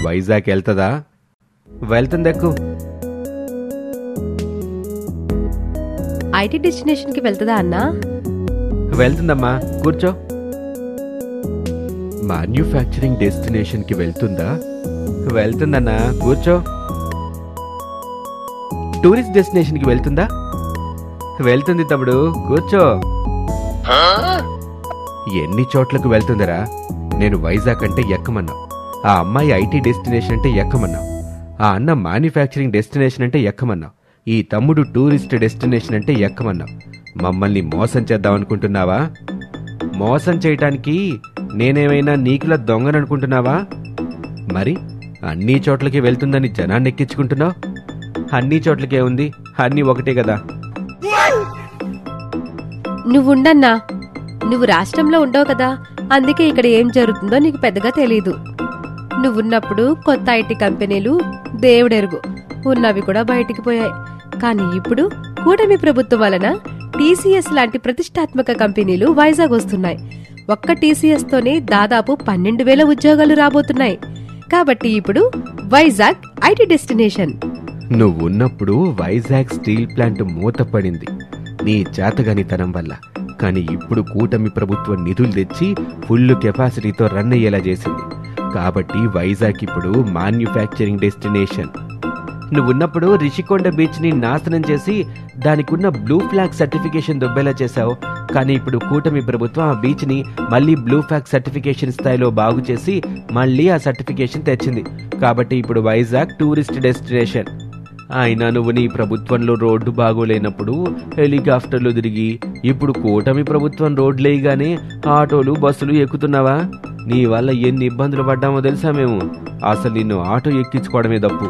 వైజాగ్ వెళ్తుందా? వెళ్తుందెక్కు. IT destination కి వెళ్తుందా అన్నా? వెళ్తుందమ్మా, కూర్చో. మ్యాన్యుఫ్యాక్చరింగ్ డెస్టినేషన్ కి వెళ్తుందా? వెళ్తుందన్నా, కూర్చో. టూరిస్ట్ డెస్టినేషన్ కి వెళ్తుందా? వెళ్తుంది తమ్ముడు, కూర్చో. ఎన్ని చోట్లకు వెళ్తుందరా? నేను వైజాగ్ అంటే ఎక్కమన్నా, ఆ అమ్మాయి ఐటీ డెస్టినేషన్ అంటే ఎక్కమన్నా, ఆ అన్న మ్యానుఫ్యాక్చరింగ్ డెస్టినేషన్ అంటే ఎక్కమన్నా, ఈ తమ్ముడు టూరిస్ట్ డెస్టినేషన్ అంటే ఎక్కమన్నా. మమ్మల్ని మోసం చేద్దామనుకుంటున్నావా? మోసం చేయటానికి నేనేమైనా నీకులా దొంగననుకుంటున్నావా? మరి అన్ని చోట్లకి వెళ్తుందని జనాన్ని ఎక్కించుకుంటున్నావు? అన్ని చోట్లకే ఉంది, అన్నీ ఒకటే కదా. నువ్వుండన్నా, నువ్వు రాష్ట్రంలో ఉండవు కదా, అందుకే ఇక్కడ ఏం జరుగుతుందో నీకు పెద్దగా తెలీదు. నువ్వున్నప్పుడు కొత్త ఐటీ కంపెనీలు దేవుడెరుగు, ఉన్నవి కూడా బయటికి పోయాయి. కానీ ఇప్పుడు కూటమి ప్రభుత్వం వలన టీసీఎస్ లాంటి ప్రతిష్టాత్మక కంపెనీలు వైజాగ్ వస్తున్నాయి. ఒక్క టీసీఎస్ తోనే దాదాపు 12,000 ఉద్యోగాలు రాబోతున్నాయి. కాబట్టి ఇప్పుడు వైజాగ్ ఐటీ డెస్టినేషన్. నువ్వున్నప్పుడు వైజాగ్ స్టీల్ ప్లాంట్ మూతపడింది నీ చేతగానితనం వల్ల. కానీ ఇప్పుడు కూటమి ప్రభుత్వం నిధులు తెచ్చి ఫుల్ కెపాసిటీతో రన్ అయ్యేలా చేసింది. కాబట్టి వైజాగ్ ఇప్పుడు మ్యాన్యుఫ్యాక్చరింగ్ డెస్టినేషన్. నువ్వున్నప్పుడు రిషికొండ బీచ్ ని నాశనం చేసి దానికున్న బ్లూ ఫ్లాగ్ సర్టిఫికేషన్ దొబ్బేలా చేశావు. కానీ ఇప్పుడు కూటమి ప్రభుత్వం ఆ బీచ్ ని మళ్ళీ బ్లూ ఫ్లాగ్ సర్టిఫికేషన్ స్థాయిలో బాగు చేసి మళ్ళీ ఆ సర్టిఫికేషన్ తెచ్చింది. కాబట్టి ఇప్పుడు వైజాగ్ టూరిస్ట్ డెస్టినేషన్. అయినా నువ్వు నీ ప్రభుత్వంలో రోడ్డు బాగోలేనప్పుడు హెలికాప్టర్లు తిరిగి, ఇప్పుడు కూటమి ప్రభుత్వం రోడ్లేయగానే ఆటోలు బస్సులు ఎక్కుతున్నావా? నీ వల్ల ఎన్ని ఇబ్బందులు పడ్డామో తెలుసా మేము. అసలు నిన్ను ఆటో ఎక్కించుకోవడమే తప్పు.